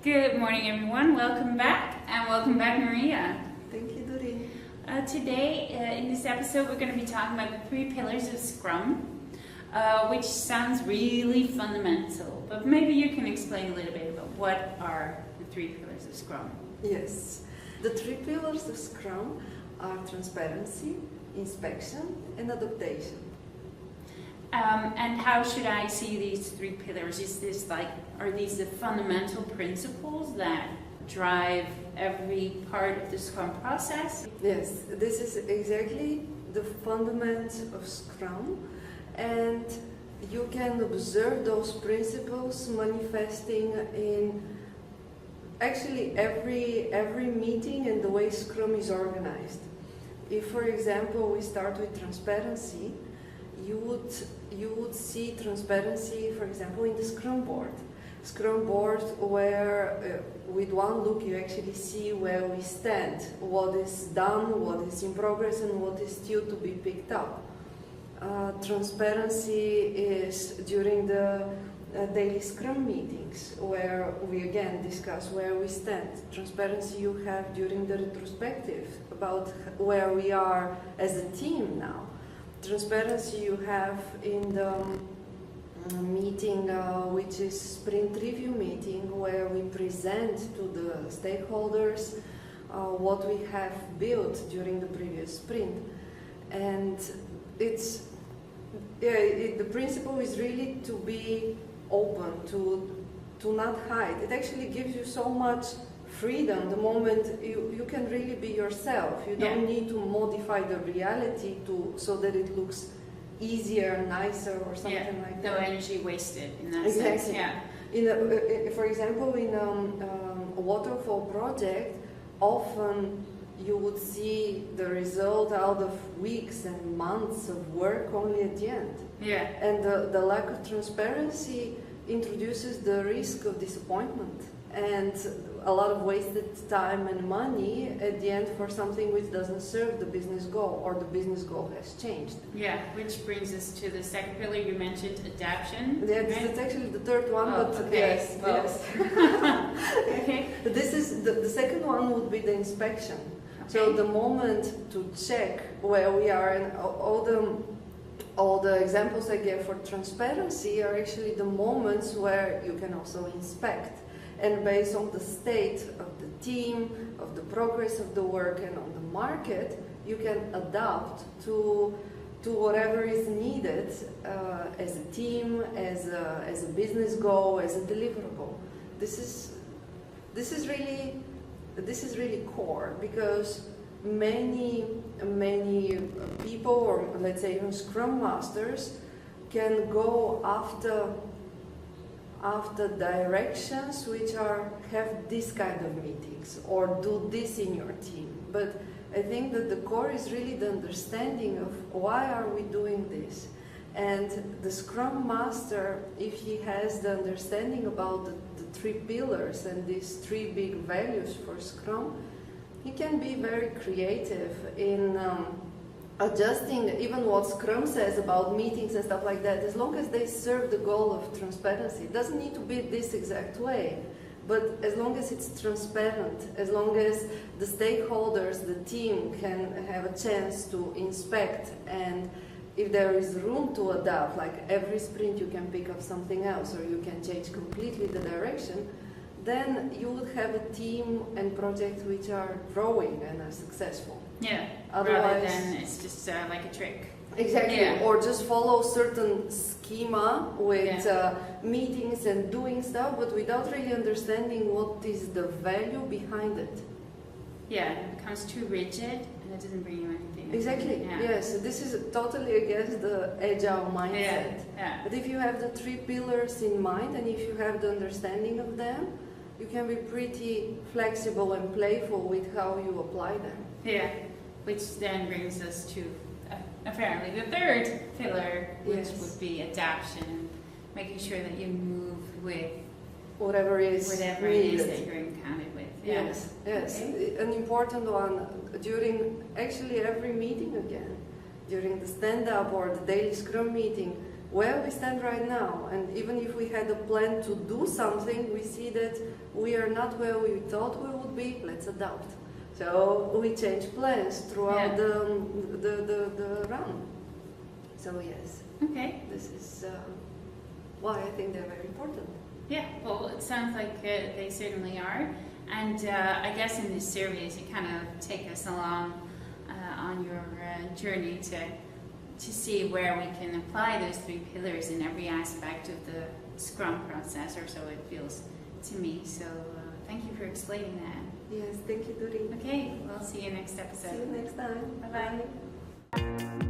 Good morning, everyone. Welcome back, and welcome back, Mariya. Thank you, Dori. Today, in this episode, we're going to be talking about the 3 pillars of Scrum, which sounds really fundamental, but maybe you can explain a little bit about what are the 3 pillars of Scrum. Yes, the 3 pillars of Scrum are transparency, inspection, and adaptation. And how should I see these 3 pillars? Are these the fundamental principles that drive every part of the Scrum process? Yes, this is exactly the fundament of Scrum, and you can observe those principles manifesting in actually every meeting and the way Scrum is organized. If, for example, we start with transparency, you would see transparency, for example, in the Scrum board. Scrum board where with one look you actually see where we stand, what is done, what is in progress, and what is still to be picked up. Transparency is during the daily Scrum meetings where we again discuss where we stand. Transparency you have during the retrospective about where we are as a team now. Transparency you have in the meeting which is sprint review meeting where we present to the stakeholders what we have built during the previous sprint. And the principle is really to be open, to not hide. It actually gives you so much freedom the moment you can really be yourself. You don't need to modify the reality so that it looks easier, nicer, or something like that. No energy wasted in that exactly. sense. Yeah. For example, in a waterfall project, often you would see the result out of weeks and months of work only at the end. Yeah. And the lack of transparency introduces the risk of disappointment and a lot of wasted time and money at the end for something which doesn't serve the business goal, or the business goal has changed. Yeah, which brings us to the second pillar. You mentioned adaptation. Yeah, right? That's actually the third one, but okay. yes. Okay. This is the second one would be the inspection. Okay. So the moment to check where we are, and all the examples I gave for transparency are actually the moments where you can also inspect. And based on the state of the team, of the progress of the work, and on the market, you can adapt to whatever is needed as a team, as a business goal, as a deliverable. This is really core, because many people, or let's say even Scrum Masters, can go after directions which have this kind of meetings or do this in your team. But I think that the core is really the understanding of why are we doing this. And the Scrum Master, if he has the understanding about the 3 pillars and these 3 big values for Scrum, he can be very creative in adjusting even what Scrum says about meetings and stuff like that, as long as they serve the goal of transparency. It doesn't need to be this exact way, but as long as it's transparent, as long as the stakeholders, the team can have a chance to inspect, and if there is room to adapt, like every sprint you can pick up something else or you can change completely the direction, then you would have a team and projects which are growing and are successful. Yeah, Otherwise, rather than it's just like a trick. Exactly, yeah. Or just follow certain schema with meetings and doing stuff, but without really understanding what is the value behind it. Yeah, it becomes too rigid and it doesn't bring you anything. Exactly, yeah. Yes, this is totally against the agile mindset. Yeah. But if you have the 3 pillars in mind, and if you have the understanding of them, you can be pretty flexible and playful with how you apply them. Yeah, which then brings us to apparently the third pillar, which would be adaptation, making sure that you move with whatever it is that you're encountered with. Yeah. Yes, Okay. An important one during actually every meeting again, during the stand-up or the daily Scrum meeting, where we stand right now. And even if we had a plan to do something, we see that we are not where we thought we would be, let's adapt. So we change plans throughout the run. So yes, Okay. this is why I think they're very important. Yeah, well, it sounds like they certainly are. And I guess in this series, you kind of take us along on your journey to see where we can apply those 3 pillars in every aspect of the Scrum process, or so it feels to me. So thank you for explaining that. Yes, thank you, Duri. Okay, we'll see you next episode. See you next time. Bye-bye.